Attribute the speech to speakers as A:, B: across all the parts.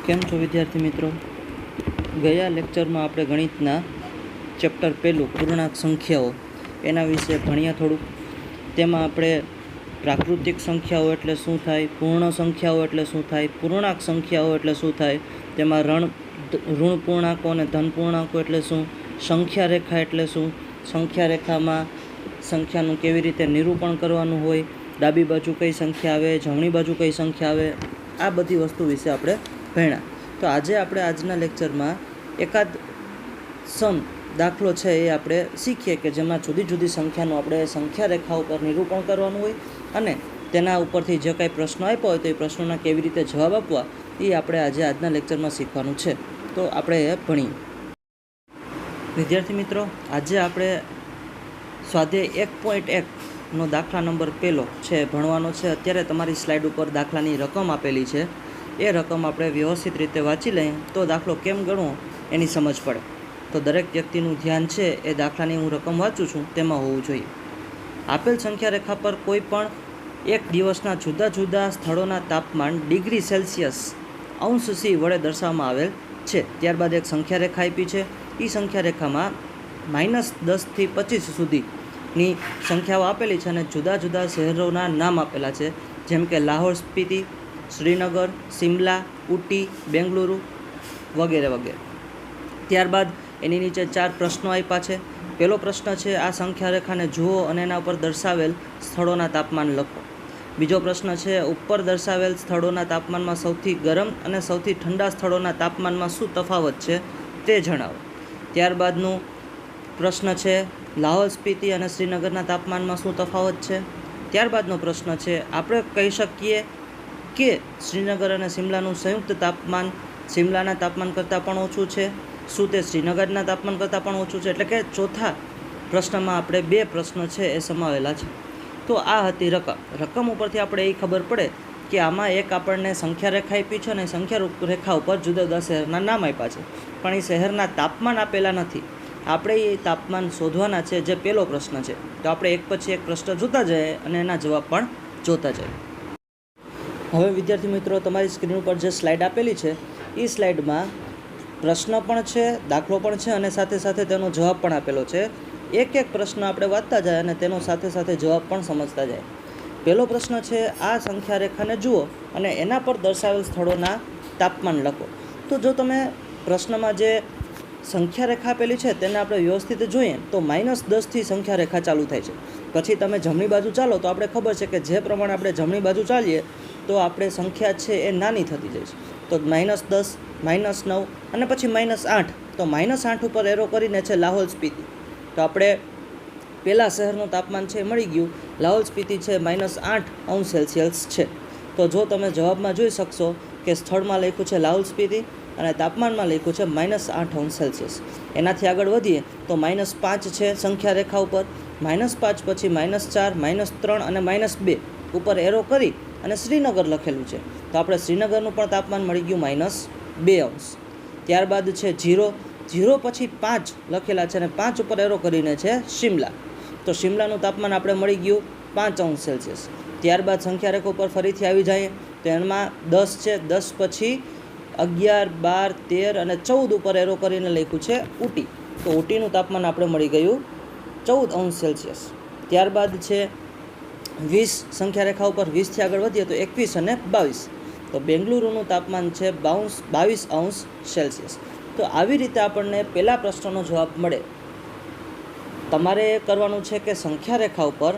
A: કેમ છો વિદ્યાર્થી મિત્રો? ગયા લેક્ચરમાં આપણે ગણિતના ચેપ્ટર પહેલું પૂર્ણાંક સંખ્યાઓ એના વિશે ભણ્યા થોડુંક. તેમાં આપણે પ્રાકૃતિક સંખ્યાઓ એટલે શું થાય, પૂર્ણ સંખ્યાઓ એટલે શું થાય, પૂર્ણાંક સંખ્યાઓ એટલે શું થાય, તેમાં ઋણ પૂર્ણાંકો અને ધન પૂર્ણાંકો એટલે શું, સંખ્યા રેખા એટલે શું, સંખ્યા રેખામાં સંખ્યાનું કેવી રીતે નિરૂપણ કરવાનું હોય, ડાબી બાજુ કઈ સંખ્યા આવે, જમણી બાજુ કઈ સંખ્યા આવે, આ બધી વસ્તુ વિશે આપણે ભણ્યા. તો આજે આપણે આજના લેક્ચરમાં એકાદ દાખલો છે એ આપણે શીખીએ કે જેમાં જુદી જુદી સંખ્યાનું આપણે સંખ્યા રેખા ઉપર નિરૂપણ કરવાનું હોય અને તેના ઉપરથી જે કાંઈ પ્રશ્નો આપ્યા હોય તો એ પ્રશ્નોના કેવી રીતે જવાબ આપવા એ આપણે આજે આજના લેક્ચરમાં શીખવાનું છે. તો આપણે એ ભણીએ. વિદ્યાર્થી મિત્રો, આજે આપણે સ્વાધ્યાય 1.1નો દાખલા નંબર પહેલો છે ભણવાનો છે. અત્યારે તમારી સ્લાઇડ ઉપર દાખલાની રકમ આપેલી છે. એ રકમ આપણે વ્યવસ્થિત રીતે વાંચી લઈએ તો દાખલો કેમ ગણવો એની સમજ પડે. તો દરેક વ્યક્તિનું ધ્યાન છે એ દાખલાની હું રકમ વાંચું છું તેમાં હોવું જોઈએ. આપેલ સંખ્યા રેખા પર કોઈ પણ એક દિવસના જુદા જુદા સ્થળોના તાપમાન ડિગ્રી સેલ્સિયસ અંશ સી વડે દર્શાવવામાં આવેલ છે. ત્યારબાદ એક સંખ્યા રેખા આપી છે. એ સંખ્યા રેખામાં -10થી 25 સુધીની સંખ્યાઓ આપેલી છે અને જુદા જુદા શહેરોના નામ આપેલા છે, જેમ કે લાહોર સ્પીતિ, શ્રીનગર, શિમલા, ઉટી, બેંગલુરુ વગેરે વગેરે. ત્યારબાદ એની નીચે 4 પ્રશ્નો આપ્યા છે. પહેલો પ્રશ્ન છે, આ સંખ્યા રેખાને જુઓ અને એના ઉપર દર્શાવેલ સ્થળોના તાપમાન લખો. બીજો પ્રશ્ન છે, ઉપર દર્શાવેલ સ્થળોના તાપમાનમાં સૌથી ગરમ અને સૌથી ઠંડા સ્થળોના તાપમાનમાં શું તફાવત છે તે જણાવો. ત્યારબાદનું પ્રશ્ન છે, લાહોર સ્પીતિ અને શ્રીનગરના તાપમાનમાં શું તફાવત છે. ત્યારબાદનો પ્રશ્ન છે, આપણે કહી શકીએ કે શ્રીનગર અને શિમલાનું સંયુક્ત તાપમાન શિમલાના તાપમાન કરતાં પણ ઓછું છે. શું તે શ્રીનગરના તાપમાન કરતાં પણ ઓછું છે? એટલે કે ચોથા પ્રશ્નમાં આપણે 2 પ્રશ્નો છે એ સમાવેલા છે. તો આ હતી રકમ ઉપરથી આપણે એ ખબર પડે કે આમાં એક આપણને સંખ્યા રેખા આપી છે અને સંખ્યા રેખા ઉપર જુદા જુદા શહેરના નામ આપ્યા છે, પણ એ શહેરના તાપમાન આપેલા નથી. આપણે એ તાપમાન શોધવાના છે, જે પહેલો પ્રશ્ન છે. તો આપણે એક પછી એક પ્રશ્ન જોતા જઈએ અને એના જવાબ પણ જોતા જઈએ. હવે વિદ્યાર્થી મિત્રો, તમારી સ્ક્રીન ઉપર જે સ્લાઇડ આપેલી છે એ સ્લાઇડમાં પ્રશ્ન પણ છે, દાખલો પણ છે અને સાથે સાથે તેનો જવાબ પણ આપેલો છે. એક એક પ્રશ્ન આપણે વાંચતા જાય અને તેનો સાથે સાથે જવાબ પણ સમજતા જાય. પહેલો પ્રશ્ન છે, આ સંખ્યા રેખાને જુઓ અને એના પર દર્શાવેલ સ્થળોના તાપમાન લખો. તો જો તમે પ્રશ્નમાં જે સંખ્યા રેખા આપેલી છે તેને આપણે વ્યવસ્થિત જોઈએ તો -10થી સંખ્યા રેખા ચાલુ થાય છે. પછી તમે જમણી બાજુ ચાલો તો આપણે ખબર છે કે જે પ્રમાણે આપણે જમણી બાજુ ચાલીએ તો આપણે સંખ્યા છે એ નાની થતી જાય છે. તો -10, -9 અને પછી -8. તો -8 ઉપર એરો કરીને છે લાહોર સ્પીતિ. તો આપણે પહેલાં શહેરનું તાપમાન છે મળી ગયું. લાહોર સ્પીતિ છે -8°C છે. તો જો તમે જવાબમાં જોઈ શકશો કે સ્થળમાં લખ્યું છે લાહોર સ્પીતિ અને તાપમાનમાં લખ્યું છે -8°C. એનાથી આગળ વધીએ તો -5 છે સંખ્યા રેખા ઉપર. -5 પછી -4, -3 અને -2 ઉપર એરો કરી અને શ્રીનગર લખેલું છે. તો આપણે શ્રીનગરનું પણ તાપમાન મળી ગયું -2°. ત્યારબાદ છે 0 પછી 5 લખેલા છે અને 5 ઉપર એરો કરીને છે શિમલા. તો શિમલાનું તાપમાન આપણે મળી ગયું 5°C. ત્યારબાદ સંખ્યા રેખા ઉપર ફરીથી આવી જાય તો એમાં 10 છે. 10 પછી 11, 12, 13 અને 14 ઉપર એરો કરીને લખ્યું છે ઉટી. તો ઉટીનું તાપમાન આપણે મળી ગયું 14°C. ત્યારબાદ છે 20 સંખ્યા રેખા ઉપર. 20થી આગળ વધીએ તો 21 અને 22. તો બેંગલુરુનું તાપમાન છે 22°C. તો આવી રીતે આપણને પહેલા પ્રશ્નનો જવાબ મળે. તમારે કરવાનું છે કે સંખ્યા રેખા ઉપર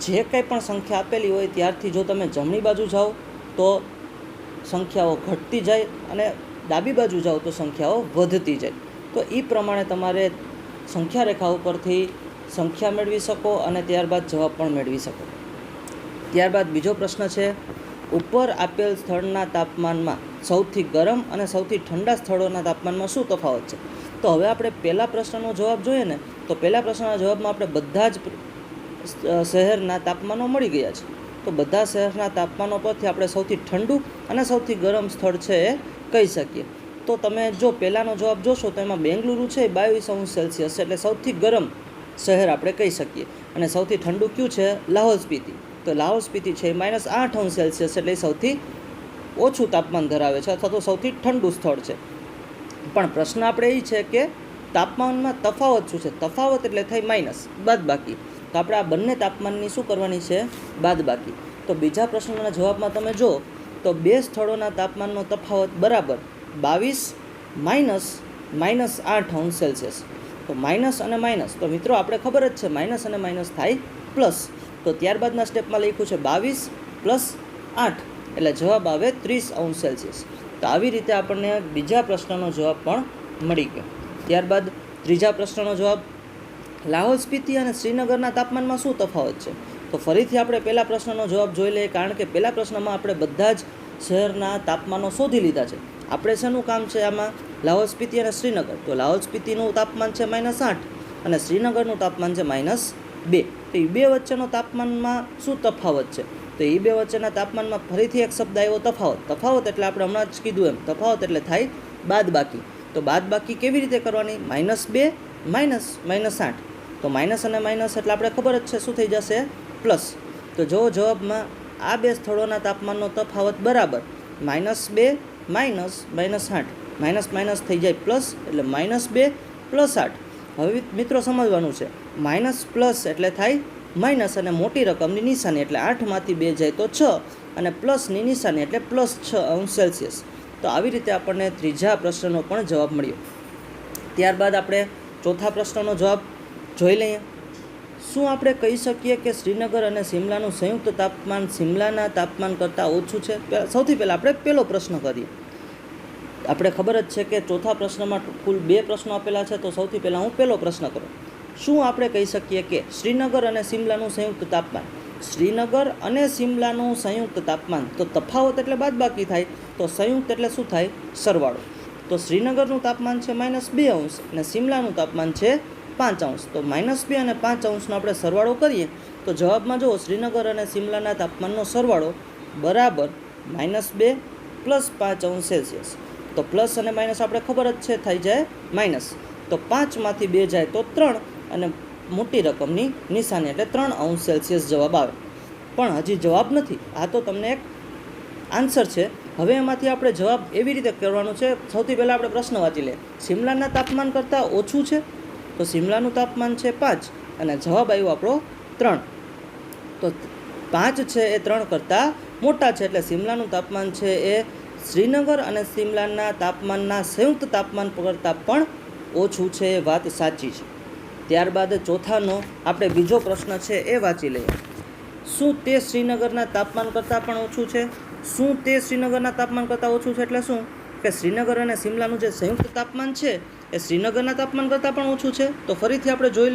A: જે કંઈ પણ સંખ્યા આપેલી હોય ત્યારથી જો તમે જમણી બાજુ જાઓ તો સંખ્યાઓ ઘટતી જાય અને ડાબી બાજુ જાઓ તો સંખ્યાઓ વધતી જાય. તો એ પ્રમાણે તમારે સંખ્યા રેખા ઉપરથી સંખ્યા મેળવી શકો અને ત્યારબાદ જવાબ પણ મેળવી શકો. ત્યારબાદ બીજો પ્રશ્ન છે, ઉપર આપેલ સ્થળના તાપમાનમાં સૌથી ગરમ અને સૌથી ઠંડા સ્થળોના તાપમાનમાં શું તફાવત છે. તો હવે આપણે પહેલા પ્રશ્નનો જવાબ જોઈએ ને તો પહેલા પ્રશ્નના જવાબમાં આપણે બધા જ શહેરના તાપમાનો મળી ગયા છે. તો બધા શહેરના તાપમાનો પરથી આપણે સૌથી ઠંડુ અને સૌથી ગરમ સ્થળ છે એ કહી શકીએ. તો તમે જો પહેલાંનો જવાબ જોશો તો એમાં બેંગલુરુ છે 22°C એટલે સૌથી ગરમ શહેર આપણે કહી શકીએ અને સૌથી ઠંડુ કયું છે લાહોર સ્પીતિ. તો લાહોર સ્પીતિ છે -8°C એટલે સૌથી ઓછું તાપમાન ધરાવે છે અથવા તો સૌથી ઠંડુ સ્થળ છે. પણ પ્રશ્ન આપણે એ છે કે તાપમાનમાં તફાવત શું છે? તફાવત એટલે થાય માઇનસ, બાદબાકી. તો આપણે આ બંને તાપમાનની શું કરવાની છે? બાદબાકી. તો બીજા પ્રશ્નના જવાબમાં તમે જો તો બે સ્થળોના તાપમાનનો તફાવત બરાબર 22 -8°C. તો માઇનસ અને માઇનસ, તો મિત્રો આપણે ખબર જ છે માઇનસ અને માઇનસ થાય પ્લસ. તો ત્યારબાદના સ્ટેપમાં લખ્યું છે 22 + 8 એટલે જવાબ આવે 30°C. તો આવી રીતે આપણને બીજા પ્રશ્નનો જવાબ પણ મળી ગયો. ત્યારબાદ ત્રીજા પ્રશ્નનો જવાબ, લાહોલ સ્પીતિ અને શ્રીનગરના તાપમાનમાં શું તફાવત છે? તો ફરીથી આપણે પહેલા પ્રશ્નનો જવાબ જોઈ લઈએ, કારણ કે પહેલા પ્રશ્નમાં આપણે બધા જ શહેરના તાપમાનો શોધી લીધા છે. આપણે શેનું કામ છે આમાં? લાહોલ સ્પીતિ અને શ્રીનગર. તો લાહોલ સ્પીતિનું તાપમાન છે -8 અને શ્રીનગરનું તાપમાન છે -2. તો એ બે વચ્ચેનો તાપમાનમાં શું તફાવત છે? તો એ બે વચ્ચેના તાપમાનમાં ફરીથી એક શબ્દ આવ્યો, તફાવત. તફાવત એટલે આપણે હમણાં જ કીધું એમ, તફાવત એટલે થાય બાદબાકી. તો બાદબાકી કેવી રીતે કરવાની? -2 -8. તો માઇનસ અને માઇનસ એટલે આપણે ખબર જ છે શું થઈ જશે? પ્લસ. તો જો જવાબમાં આ બે સ્થળોના તાપમાનનો તફાવત બરાબર -2 -8. માઇનસ માઇનસ થઈ જાય પ્લસ, એટલે -2 + 8. હવે મિત્રો સમજવાનું છે, માઇનસ પ્લસ એટલે થાય માઇનસ અને મોટી રકમની નિશાની એટલે 8માંથી 2 જાય તો 6 અને પ્લસની નિશાની એટલે +6°C. તો આવી રીતે આપણને ત્રીજા પ્રશ્નનો પણ જવાબ મળ્યો. ત્યારબાદ આપણે ચોથા પ્રશ્નનો જવાબ જોઈ લઈએ. શું આપણે કહી શકીએ કે શ્રીનગર અને શિમલાનું સંયુક્ત તાપમાન શિમલાના તાપમાન કરતાં ઓછું છે? સૌથી પહેલાં આપણે પહેલો પ્રશ્ન કરીએ. આપણે ખબર જ છે કે ચોથા પ્રશ્નમાં કુલ 2 પ્રશ્નો આપેલા છે, તો સૌથી પહેલાં હું પહેલો પ્રશ્ન કરું. શું આપણે કહી શકીએ કે શ્રીનગર અને શિમલાનું સંયુક્ત તાપમાન? શ્રીનગર અને શિમલાનું સંયુક્ત તાપમાન, તો તફાવત એટલે બાદબાકી થાય, તો સંયુક્ત એટલે શું થાય? સરવાળો. તો શ્રીનગરનું તાપમાન છે -2° અને શિમલાનું તાપમાન છે 5°. તો -2 અને 5°નો આપણે સરવાળો કરીએ તો જવાબમાં જુઓ, શ્રીનગર અને શિમલાના તાપમાનનો સરવાળો બરાબર -2 + 5°C. તો પ્લસ અને માઇનસ આપણે ખબર જ છે થઈ જાય માઇનસ. તો 5માંથી 2 જાય તો 3 અને મોટી રકમની નિશાની એટલે 3°C જવાબ આવે. પણ હજી જવાબ નથી, આ તો તમને એક આન્સર છે. હવે એમાંથી આપણે જવાબ એવી રીતે કરવાનો છે. સૌથી પહેલાં આપણે પ્રશ્ન વાંચી લઈએ. શિમલાના તાપમાન કરતાં ઓછું છે? તો શિમલાનું તાપમાન છે 5 અને જવાબ આવ્યો આપણો 3. તો 5 છે એ 3 કરતાં મોટા છે, એટલે શિમલાનું તાપમાન છે એ શ્રીનગર અને શિમલાના તાપમાનના સંયુક્ત તાપમાન કરતાં પણ ઓછું છે. એ વાત સાચી છે. ત્યારબાદ ચોથાનો આપણે બીજો પ્રશ્ન છે એ વાંચી લઈએ. શું તે શ્રીનગરના તાપમાન કરતાં પણ ઓછું છે? શું તે શ્રીનગરના તાપમાન કરતાં ઓછું છે એટલે શું? કે શ્રીનગર અને શિમલાનું જે સંયુક્ત તાપમાન છે એ શ્રીનગરના તાપમાન કરતાં પણ ઓછું છે. તો ફરીથી આપણે જોઈ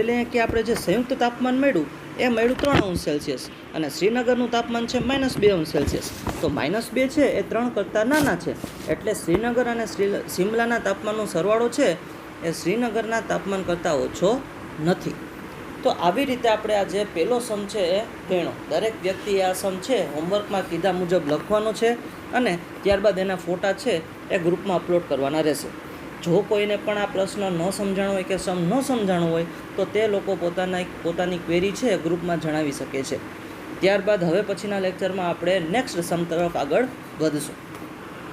A: લઈએ કે આપણે જે સંયુક્ત તાપમાન મળ્યું એ મળ્યું 3°C અને શ્રીનગરનું તાપમાન છે -2°C. તો -2 છે એ 3 કરતાં નાના છે, એટલે શ્રીનગર અને શિમલાના તાપમાનનો સરવાળો છે એ શ્રીનગરના તાપમાન કરતાં ઓછો નથી. તો આવી રીતે આપણે આ જે પહેલો સમ છે એ ગણ્યો. દરેક વ્યક્તિએ આ સમ છે હોમવર્કમાં કીધા મુજબ લખવાનો છે અને ત્યારબાદ એના ફોટા છે એ ગ્રુપમાં અપલોડ કરવાના રહેશે. જો કોઈને પણ આ પ્રશ્ન ન સમજાણો હોય કે સમ ન સમજાણો હોય તો તે લોકો પોતાની ક્વેરી છે ગ્રુપમાં જણાવી શકે છે. ત્યારબાદ હવે પછીના લેક્ચરમાં આપણે નેક્સ્ટ સમ તરફ આગળ વધશું.